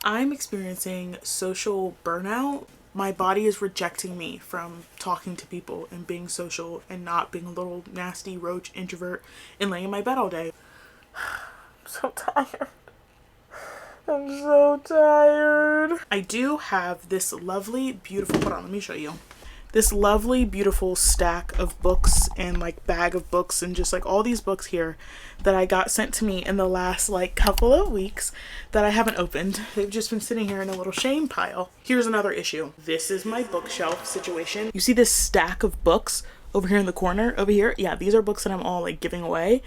I'm experiencing social burnout. My body is rejecting me from talking to people and being social and not being a little nasty roach introvert and laying in my bed all day. I'm so tired. I'm so tired. I do have this lovely, beautiful, hold on, let me show you. This lovely, beautiful stack of books and like bag of books and just like all these books here that I got sent to me in the last like couple of weeks that I haven't opened. They've just been sitting here in a little shame pile. Here's another issue. This is my bookshelf situation. You see this stack of books over here in the corner over here? Yeah, these are books that I'm all like giving away.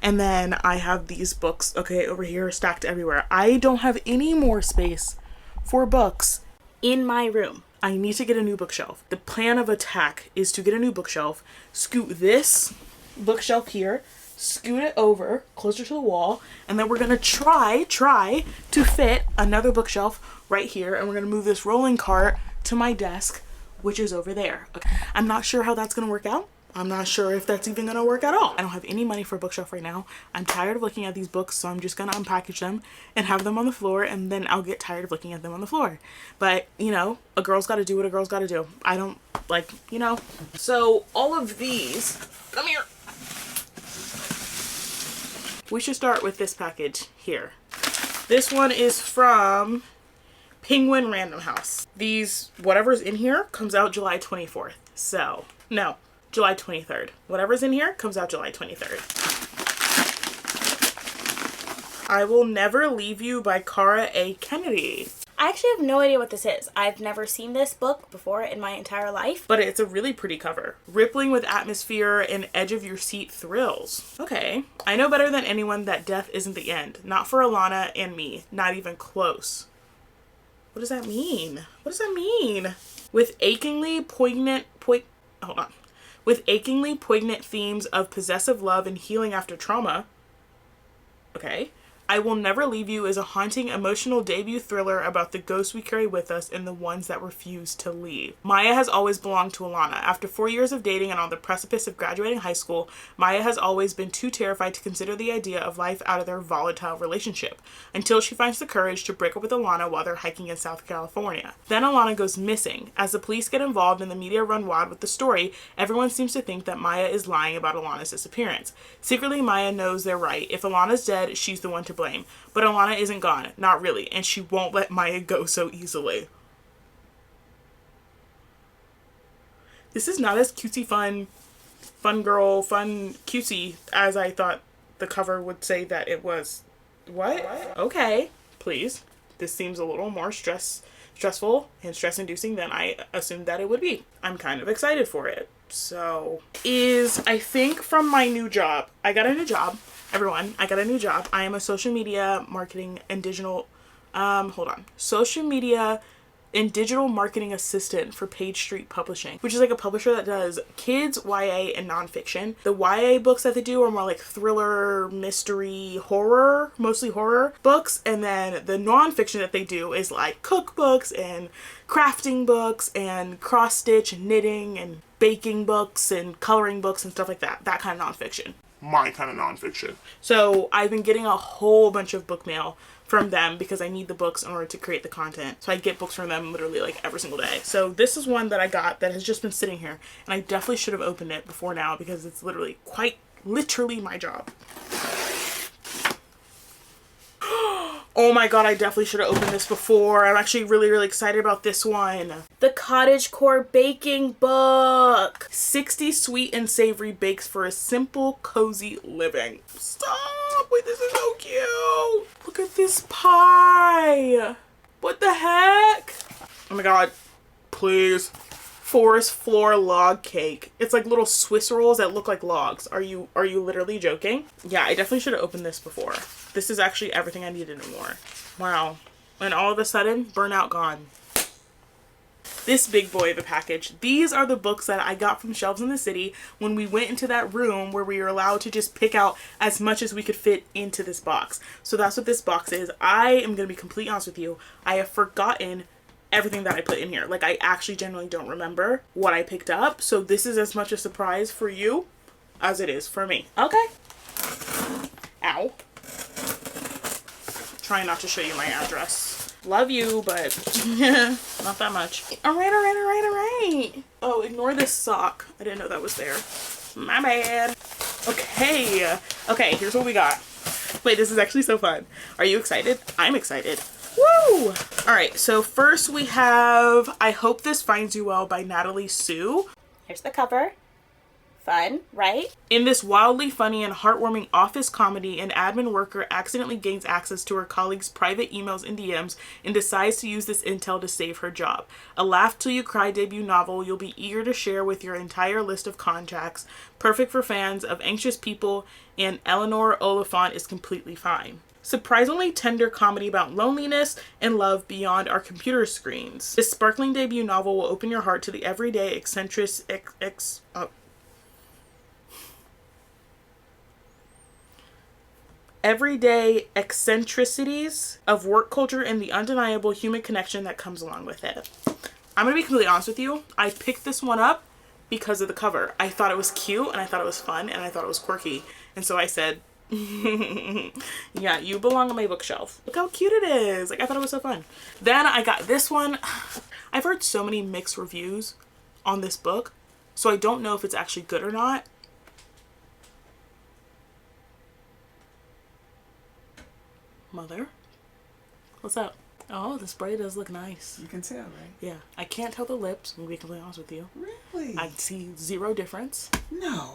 And then I have these books, okay, over here stacked everywhere. I don't have any more space for books in my room. I need to get a new bookshelf. The plan of attack is to get a new bookshelf, scoot this bookshelf here, scoot it over closer to the wall, and then we're gonna try to fit another bookshelf right here, and we're gonna move this rolling cart to my desk, which is over there. Okay. I'm not sure how that's gonna work out. I'm not sure if that's even gonna work at all. I don't have any money for a bookshelf right now. I'm tired of looking at these books, so I'm just gonna unpackage them and have them on the floor, and then I'll get tired of looking at them on the floor. But, you know, a girl's gotta do what a girl's gotta do. I don't, like, you know. So, all of these, come here. We should start with this package here. This one is from Penguin Random House. These, whatever's in here, comes out July 24th. So, no. July 23rd. Whatever's in here comes out July 23rd. I Will Never Leave You by Cara A. Kennedy. I actually have no idea what this is. I've never seen this book before in my entire life. But it's a really pretty cover. Rippling with atmosphere and edge of your seat thrills. Okay. I know better than anyone that death isn't the end. Not for Alana and me. Not even close. What does that mean? What does that mean? With achingly poignant With achingly poignant themes of possessive love and healing after trauma. Okay. I Will Never Leave You is a haunting, emotional debut thriller about the ghosts we carry with us and the ones that refuse to leave. Maya has always belonged to Alana. After 4 years of dating and on the precipice of graduating high school, Maya has always been too terrified to consider the idea of life out of their volatile relationship, until she finds the courage to break up with Alana while they're hiking in South California. Then Alana goes missing. As the police get involved and the media run wild with the story, everyone seems to think that Maya is lying about Alana's disappearance. Secretly, Maya knows they're right. If Alana's dead, she's the one to blame. But Alana isn't gone. Not really. And she won't let Maya go so easily. This is not as cutesy fun girl, fun cutesy as I thought the cover would say that it was. What? Okay. Please. This seems a little more stressful and stress-inducing than I assumed that it would be. I'm kind of excited for it. So, I think from my new job. I got a new job. Everyone, I got a new job. I am a social media marketing and digital, social media and digital marketing assistant for Page Street Publishing, which is like a publisher that does kids, YA, and nonfiction. The YA books that they do are more like thriller, mystery, horror, mostly horror books. And then the nonfiction that they do is like cookbooks and crafting books and cross-stitch and knitting and baking books and coloring books and stuff like that. That kind of nonfiction. My kind of nonfiction. So I've been getting a whole bunch of book mail from them because I need the books in order to create the content. So I get books from them literally like every single day. So this is one that I got that has just been sitting here, and I definitely should have opened it before now because it's quite literally my job. Oh my god, I definitely should have opened this before. I'm actually really, really excited about this one. The Cottagecore Baking Book. 60 sweet and savory bakes for a simple, cozy living. Stop! Wait, this is so cute. Look at this pie. What the heck? Oh my god. Please. Forest floor log cake. It's like little Swiss rolls that look like logs. Are you literally joking? Yeah, I definitely should have opened this before. This is actually everything I needed and more. Wow. And all of a sudden, burnout gone. This big boy of a package. These are the books that I got from Shelves in the City when we went into that room where we were allowed to just pick out as much as we could fit into this box. So that's what this box is. I am going to be completely honest with you. I have forgotten everything that I put in here. Like, I actually genuinely don't remember what I picked up. So this is as much a surprise for you as it is for me. Okay. Ow. Trying not to show you my address. Love you, but not that much. All right. Oh, ignore this sock. I didn't know that was there. My bad. Okay, here's what we got. Wait, this is actually so fun. Are you excited? I'm excited. Woo! All right, so first we have I Hope This Finds You Well by Natalie Sue. Here's the cover. Fun, right? In this wildly funny and heartwarming office comedy, an admin worker accidentally gains access to her colleagues' private emails and DMs and decides to use this intel to save her job. A laugh till you cry debut novel you'll be eager to share with your entire list of contacts, perfect for fans of Anxious People, and Eleanor Oliphant is completely fine. Surprisingly tender comedy about loneliness and love beyond our computer screens. This sparkling debut novel will open your heart to the everyday everyday eccentricities of work culture and the undeniable human connection that comes along with it. I'm gonna be completely honest with you. I picked this one up because of the cover. I thought it was cute and I thought it was fun and I thought it was quirky. And so I said, yeah, you belong on my bookshelf. Look how cute it is. Like, I thought it was so fun. Then I got this one. I've heard so many mixed reviews on this book, so I don't know if it's actually good or not. Mother, what's up? Oh, the spray does look nice. You can tell, right? Yeah, I can't tell the lips. I'm gonna be completely honest with you. Really? I see zero difference. No,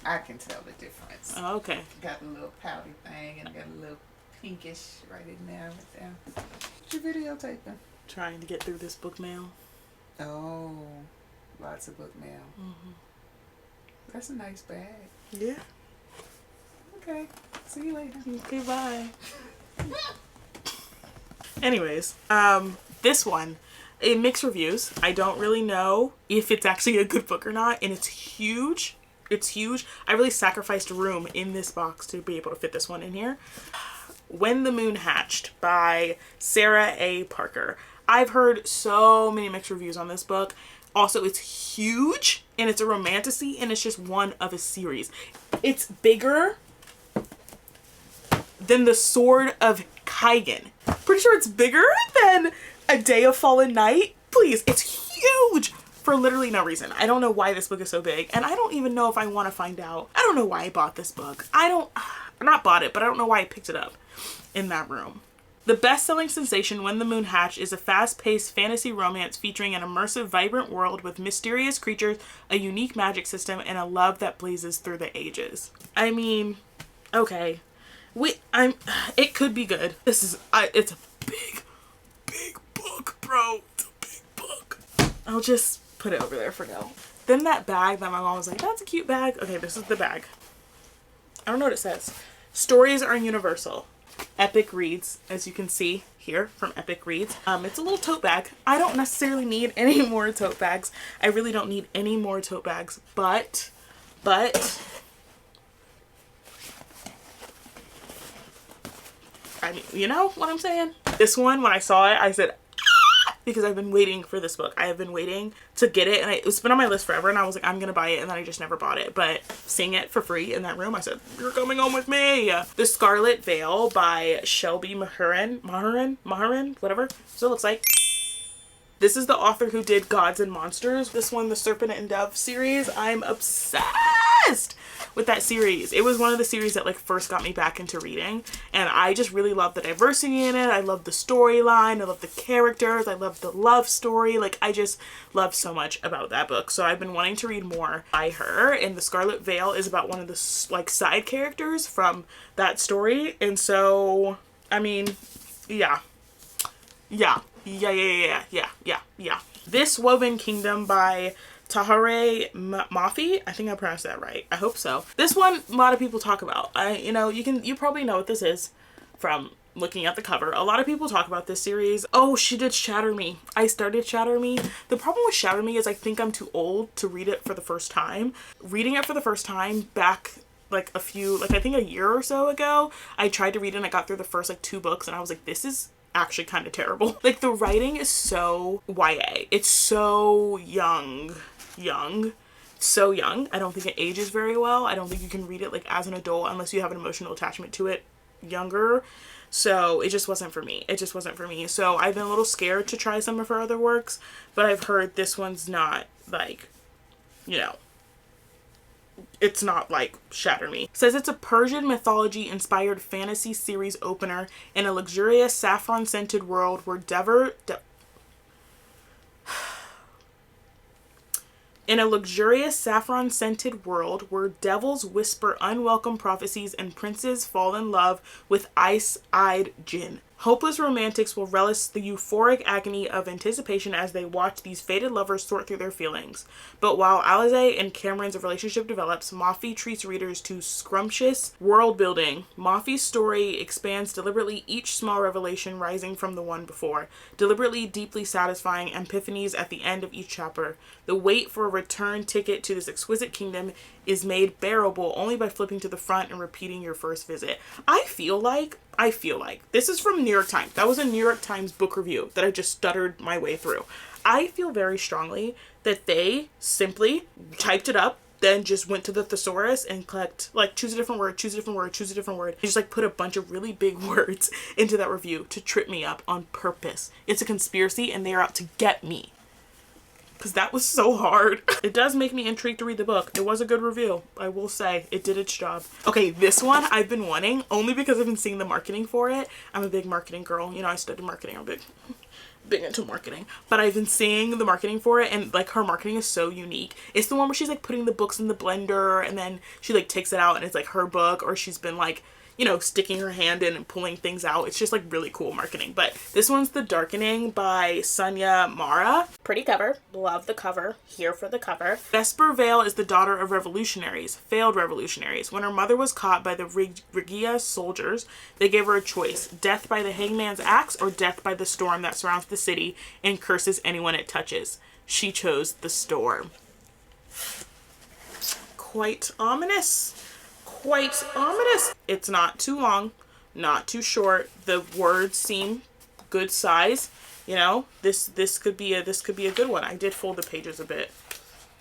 I can tell the difference. Oh, okay. Got a little pouty thing and got a little pinkish right in there. Right there. What you videotaping? Trying to get through this book mail. Oh, lots of book mail. Mm-hmm. That's a nice bag. Yeah. Okay. See you later. Okay, bye. Anyways, this one, it mixed reviews. I don't really know if it's actually a good book or not, and it's huge. It's huge. I really sacrificed room in this box to be able to fit this one in here. When the Moon Hatched by Sera A. Parker. I've heard so many mixed reviews on this book. Also, it's huge, and it's a romantasy, and it's just one of a series. It's bigger than the Sword of Kaigen. Pretty sure it's bigger than A Day of Fallen Night. Please, it's huge for literally no reason. I don't know why this book is so big, and I don't even know if I want to find out. I don't know why I bought this book. Not bought it, but I don't know why I picked it up in that room. The best-selling sensation When the Moon Hatched is a fast-paced fantasy romance featuring an immersive, vibrant world with mysterious creatures, a unique magic system, and a love that blazes through the ages. I mean, okay. It could be good. It's a big book, bro. It's a big book. I'll just put it over there for now. Then that bag that my mom was like, that's a cute bag. Okay, this is the bag. I don't know what it says. Stories are universal. Epic Reads, as you can see here from Epic Reads. It's a little tote bag. I don't necessarily need any more tote bags. I really don't need any more tote bags, but I mean, you know what I'm saying? This one, when I saw it, I said, ah! Because I've been waiting for this book. I have been waiting to get it, and it's been on my list forever, and I was like, I'm gonna buy it, and then I just never bought it. But seeing it for free in that room, I said, you're coming home with me. The Scarlet Veil by Shelby Mahurin, whatever. So it looks like. This is the author who did Gods and Monsters. This one, the Serpent and Dove series. I'm obsessed with that series. It was one of the series that like first got me back into reading, and I just really love the diversity in it. I love the storyline. I love the characters. I love the love story. Like, I just love so much about that book. So I've been wanting to read more by her, and The Scarlet Veil is about one of the like side characters from that story. And so, I mean, yeah. This Woven Kingdom by Tahare Mafi. I think I pronounced that right. I hope so. This one, a lot of people talk about. You probably know what this is from looking at the cover. A lot of people talk about this series. Oh, she did Shatter Me. I started Shatter Me. The problem with Shatter Me is I think I'm too old to read it for the first time. Reading it for the first time back I think a year or so ago, I tried to read it and I got through the first 2 books and I was like, this is actually kind of terrible. Like, the writing is so YA. It's so young. So young. I don't think it ages very well. I don't think you can read it as an adult unless you have an emotional attachment to it younger. So it just wasn't for me. It just wasn't for me. So I've been a little scared to try some of her other works, but I've heard this one's not like, you know, it's not like shatter me. It says it's a Persian mythology inspired fantasy series opener in a luxurious saffron scented world where devils whisper unwelcome prophecies and princes fall in love with ice-eyed jinn. Hopeless romantics will relish the euphoric agony of anticipation as they watch these fated lovers sort through their feelings. But while Alize and Cameron's relationship develops, Mafi treats readers to scrumptious world building. Mafi's story expands deliberately, each small revelation rising from the one before. Deliberately, deeply satisfying epiphanies at the end of each chapter. The wait for a return ticket to this exquisite kingdom is made bearable only by flipping to the front and repeating your first visit. I feel like this is from New York Times. That was a New York Times book review that I just stuttered my way through. I feel very strongly that they simply typed it up, then just went to the thesaurus and clicked like choose a different word, choose a different word, choose a different word. They just like put a bunch of really big words into that review to trip me up on purpose. It's a conspiracy and they're out to get me. Because that was so hard. It does make me intrigued to read the book. It was a good review, I will say. It did its job. Okay, this one I've been wanting only because I've been seeing the marketing for it. I'm a big marketing girl. You know, I studied marketing. I'm big into marketing. But I've been seeing the marketing for it and like her marketing is so unique. It's the one where she's like putting the books in the blender and then she like takes it out and it's like her book, or she's been like, you know, sticking her hand in and pulling things out. It's just like really cool marketing. But this one's The Darkening by Sunya Mara. Pretty cover. Love the cover. Here for the cover. Vesper Vale is the daughter of revolutionaries, failed revolutionaries. When her mother was caught by the Regia soldiers, they gave her a choice: death by the hangman's axe or death by the storm that surrounds the city and curses anyone it touches. She chose the storm. Quite ominous. Quite ominous. It's not too long, not too short. The words seem good size. You know, this could be a good one. I did fold the pages a bit.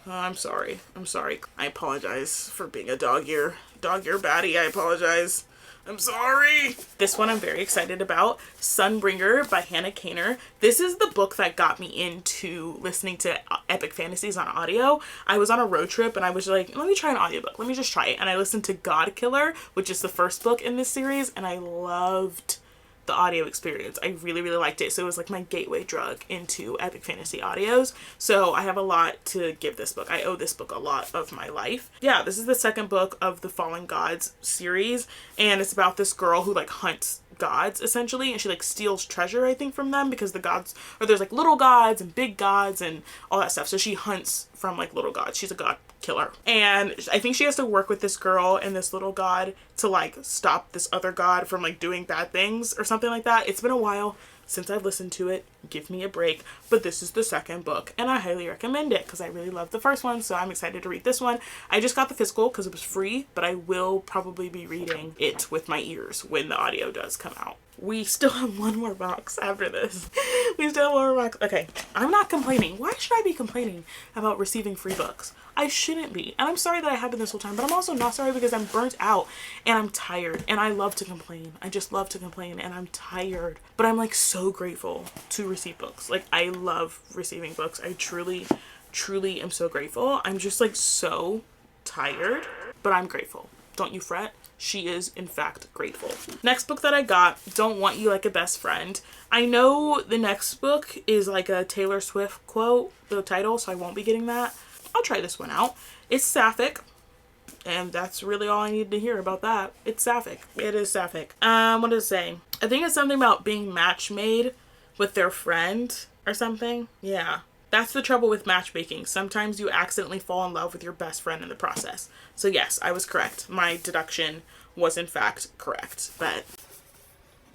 I'm sorry. I apologize for being a dog ear baddie. I apologize. I'm sorry. This one I'm very excited about. Sunbringer by Hannah Kaner. This is the book that got me into listening to epic fantasies on audio. I was on a road trip and I was like, let me try an audiobook. Let me just try it. And I listened to God Killer, which is the first book in this series, and I loved the audio experience. I really, really liked it. So it was like my gateway drug into epic fantasy audios. So I have a lot to give this book. I owe this book a lot of my life. Yeah, this is the second book of the Fallen Gods series, and it's about this girl who like hunts gods essentially, and she like steals treasure, I think, from them, because the gods, or there's like little gods and big gods and all that stuff. So she hunts from like little gods. She's a god killer, and I think she has to work with this girl and this little god to like stop this other god from like doing bad things or something like that. It's been a while since I've listened to it. Give me a break. But this is the second book and I highly recommend it because I really loved the first one, so I'm excited to read this one. I just got the physical because it was free, but I will probably be reading it with my ears when the audio does come out. We still have one more box after this. We still have one more box. Okay, I'm not complaining. Why should I be complaining about receiving free books? I shouldn't be. And I'm sorry that I have been this whole time, but I'm also not sorry because I'm burnt out and I'm tired and I love to complain. I just love to complain and I'm tired. But I'm like so grateful to receive books. Like I love receiving books. I truly, truly am so grateful. I'm just like so tired, but I'm grateful. Don't you fret. She is, in fact, grateful. Next book that I got, Don't Want You Like a Best Friend. I know the next book is like a Taylor Swift quote, the title, so I won't be getting that. I'll try this one out. It's sapphic, and that's really all I need to hear about that. It's sapphic. It is sapphic. What does it say? I think it's something about being match made with their friend or something. Yeah. That's the trouble with matchmaking. Sometimes you accidentally fall in love with your best friend in the process. So yes, I was correct. My deduction was in fact correct. But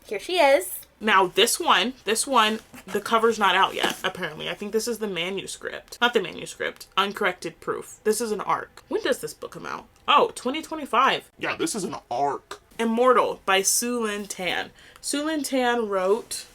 here she is. now this one, the cover's not out yet, apparently. I think this is the manuscript. Not the manuscript. Uncorrected proof. This is an arc. When does this book come out? Oh, 2025. Yeah, this is an arc. Immortal by Su Lin Tan. Su Lin Tan wrote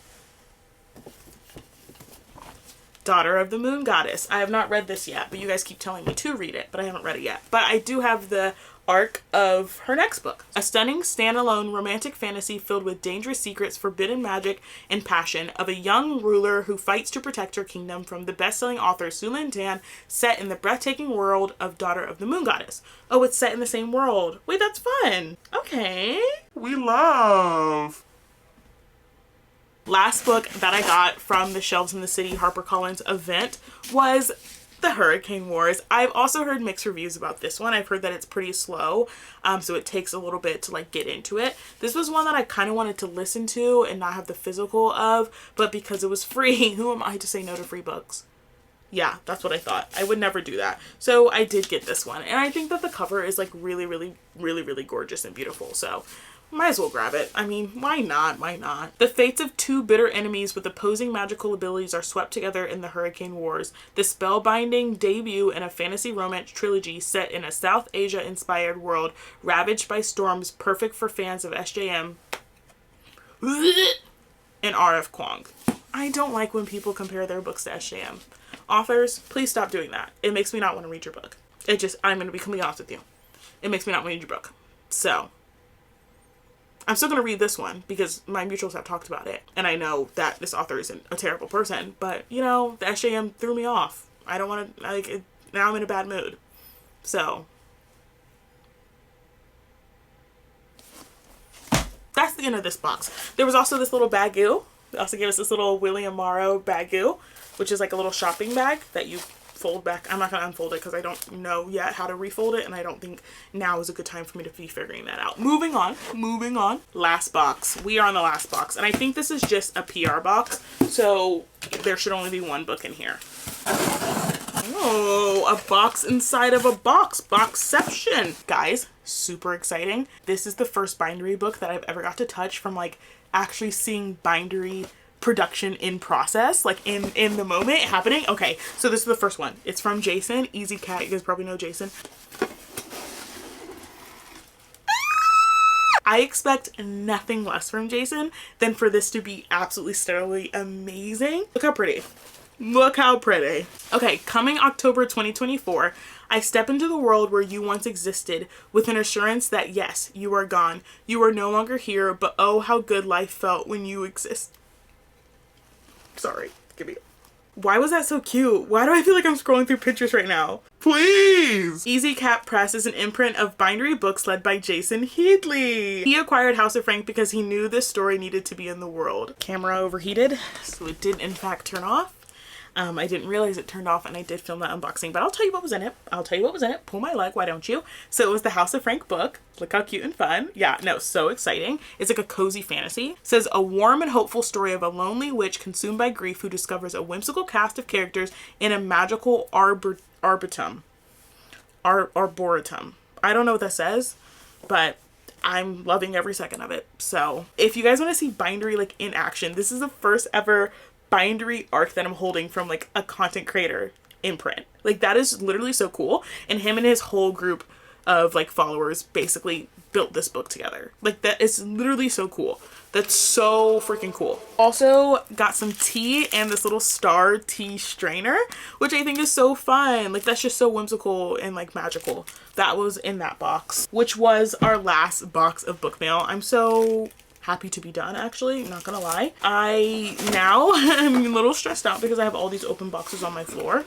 Daughter of the Moon Goddess. I have not read this yet, but you guys keep telling me to read it, but I haven't read it yet. But I do have the arc of her next book. A stunning standalone romantic fantasy filled with dangerous secrets, forbidden magic, and passion of a young ruler who fights to protect her kingdom from the best-selling author Su Lin Tan, set in the breathtaking world of Daughter of the Moon Goddess. Oh, it's set in the same world. Wait, that's fun. Okay. We love. Last book that I got from the Shelves in the City HarperCollins event was The Hurricane Wars. I've also heard mixed reviews about this one. I've heard that it's pretty slow, so it takes a little bit to like get into it. This was one that I kind of wanted to listen to and not have the physical of, but because it was free, who am I to say no to free books? Yeah, that's what I thought. I would never do that. So I did get this one, and I think that the cover is like really, really, really, really gorgeous and beautiful. So might as well grab it. I mean, why not? Why not? The fates of two bitter enemies with opposing magical abilities are swept together in the Hurricane Wars, the spellbinding debut in a fantasy romance trilogy set in a South Asia-inspired world ravaged by storms, perfect for fans of SJM and R.F. Kuang. I don't like when people compare their books to SJM. Authors, please stop doing that. It makes me not want to read your book. I'm going to be completely honest with you. It makes me not want to read your book. So I'm still going to read this one because my mutuals have talked about it. And I know that this author isn't a terrible person, but you know, the SJM threw me off. I don't want to, like, now I'm in a bad mood. So that's the end of this box. There was also this little bagoo. They also gave us this little William Morrow bagoo, which is like a little shopping bag that you fold back. I'm not going to unfold it because I don't know yet how to refold it, and I don't think now is a good time for me to be figuring that out. Moving on. Last box. We are on the last box, and I think this is just a PR box, so there should only be one book in here. Oh, a box inside of a box. Boxception. Guys, super exciting. This is the first bindery book that I've ever got to touch from like actually seeing bindery production in process, like in the moment happening. Okay, so this is the first one. It's from Jason, Easy Cat. You guys probably know Jason. I expect nothing less from Jason than for this to be absolutely stellarly amazing. Look how pretty. Look how pretty. Okay, coming October 2024, I step into the world where you once existed with an assurance that yes, you are gone. You are no longer here, but oh, how good life felt when you exist. Sorry, give me. Why was that so cute? Why do I feel like I'm scrolling through pictures right now? Please! Easy Cat Press is an imprint of bindery books led by Jason Headley. He acquired House of Frank because he knew this story needed to be in the world. Camera overheated, so it did in fact turn off. I didn't realize it turned off, and I did film that unboxing, but I'll tell you what was in it. Pull my leg, why don't you? So it was the House of Frank book. Look how cute and fun. Yeah, no, so exciting. It's like a cozy fantasy. It says a warm and hopeful story of a lonely witch consumed by grief who discovers a whimsical cast of characters in a magical arboretum. I don't know what that says, but I'm loving every second of it. So if you guys want to see bindery like in action, this is the first ever bindery arc that I'm holding from like a content creator imprint. Like that is literally so cool. And him and his whole group of like followers basically built this book together. Like that is literally so cool. That's so freaking cool. Also got some tea and this little star tea strainer, which I think is so fun. Like that's just so whimsical and like magical. That was in that box, which was our last box of book mail. I'm so happy to be done, actually, not gonna lie. I now am a little stressed out because I have all these open boxes on my floor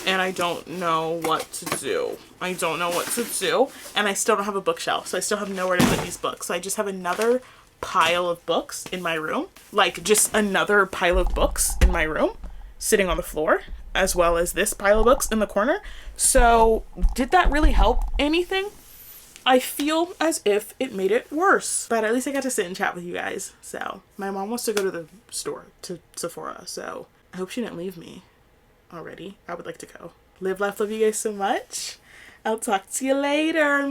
and I don't know what to do. And I still don't have a bookshelf, so I still have nowhere to put these books. So I just have another pile of books in my room, like just another pile of books in my room sitting on the floor, as well as this pile of books in the corner. So did that really help anything? I feel as if it made it worse, but at least I got to sit and chat with you guys. So my mom wants to go to the store, to Sephora, so I hope she didn't leave me already. I would like to go. Live, laugh, love you guys so much. I'll talk to you later.